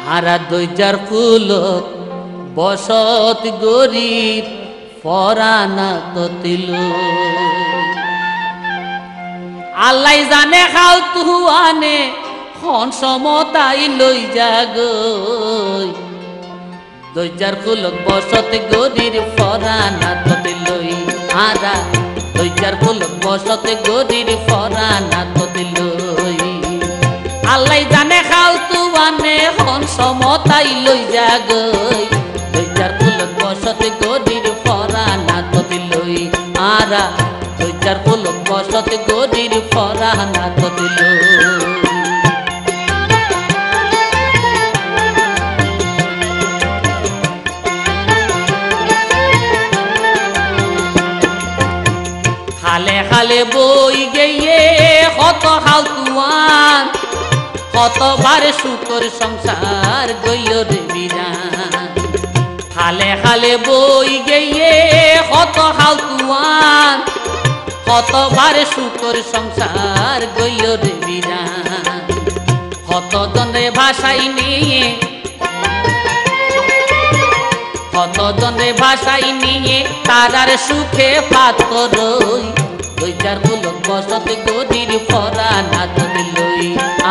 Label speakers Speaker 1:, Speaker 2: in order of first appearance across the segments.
Speaker 1: আরা দইজার ফুলত বসত গরিব ফরানা ততিল আল্লাহ জানে খাও তুয়ানে হন সমতাই লই যাগই দইজার ফুলত বসত গরিব ফরানা ততিলই আরা দইজার ফুলত বসত গরিব ফরানা ততিলই আল্লাহ জানে খাও তুয়ানে হন সমতাই লই যাগই দইজার ফুলত বসত গরিব ফরানা ততিলই আরা দইজার ফুলত বসত গরিব ফরানা ততিলই খালে খালে বই গিয়ে কত খাও তুয়ান কতবার সুখর সংসার গইয় রে বিরান খালে খালে বই গিয়ে কত খাও তুয়ান কতবার সুখর সংসার গইয় রে বিরান কত জনে ভাষাই নিয়ে কত জনে ভাষাই নিয়ে তারার সুখে পাতরই দইজার ফুলত বসত গরিব ফরানা ততিলই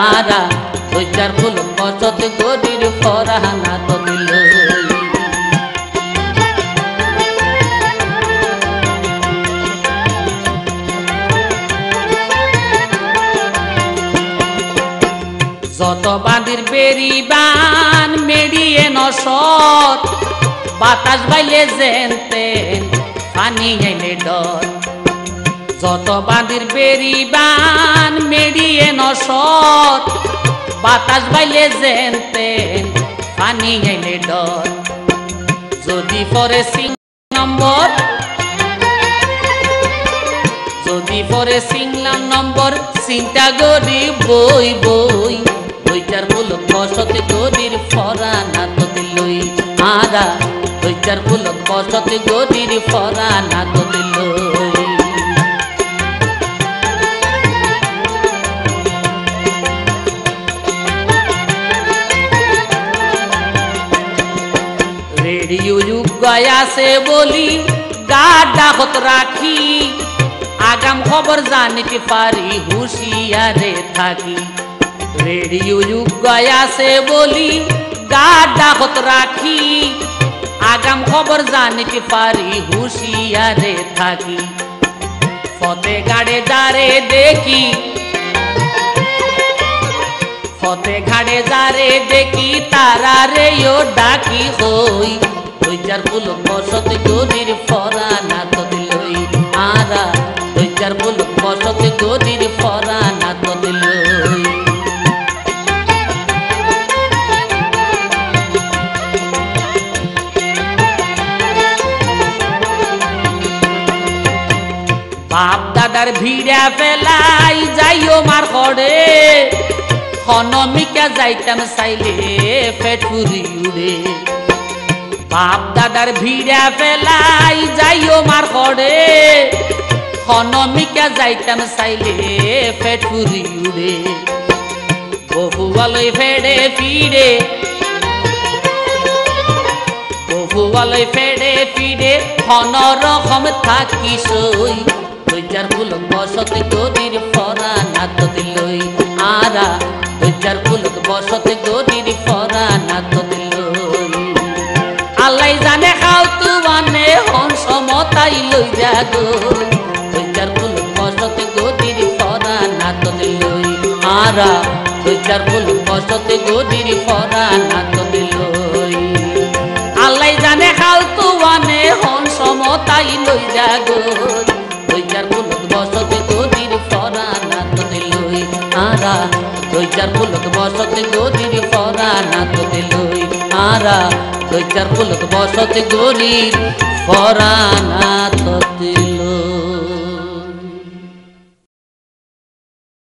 Speaker 1: আরা দইজার ফুলত বসত গরিব ফরানা ততিলই যত বাঁধির বেরি বান মেড়িয়ে নসত বাতাস বাইলে যেন তেন পানি গাইলে ডর যত বাঁধির বেরি বান মেড়িয়ে নসত বাতাস বাইলে যেন তেন পানি গাইলে ডর যদি পরে সিং নম্বর যদি পরে সিংলাম নম্বর চিন্তা গরি বই বই দইজার ফুলত বসত গরিব ফরানা ততিলই আরা দইজার ফুলত বসত গরিব ফরানা ততিলই রেডিও যুগ গয়াছে বলি গাডা হত রাখি আগাম খবর জানিতে পারি হুঁশিয়ারে থাকি রেডিও যুগ গয়াছে বলি গাডা হত রাখি আগাম খবর জানিতে পারি হুঁশিয়ারে থাকি ফতে গাড়ে যারে দেখি ফতে ঘাড়ে যারে দেখি তারা রেও ডাকি হই দইজার ফুলত বসত গরিব ফরানা ততিলই আরা দইজার ফুলত বসত গরিব ফরানা ততিলই বাপ দাদার ভিড়া ফেলাই যাইও মার খড়ে হনমিকা যাইতাম চাইলে পেটুরি উড়ে বাপ দাদার ভিড়া ফেলাই যাইও মার খড়ে হনমিকা যাইতাম চাইলে পেটুরি উড়ে বহুয়ালই ফেড়ে ফিরে বহুয়ালই ফেড়ে ফিরে হন রকম থাকি সই দইজার ফুলত বসত গরিব ফরানা ততিলই আরা দইজার ফুলত বসত গরিব ফরানা ততিলই আল্লাহ জানে খাও তুয়ানে হন সমতাই লই যাগই দইজার ফুলত বসত গরিব ফরানা ততিলই আরা দইজার ফুলত বসত গরিব ফরানা ততিলই আল্লাহ জানে খাও তুয়ানে হন সমতাই লই যাগই দইজার ফুলত বসত গরিব ফরানা ততিলই আরা দইজার ফুলত বসত গরিব ফরানা ততিলই আরা দইজার ফুলত বসত গরিব ফরানা ততিলই।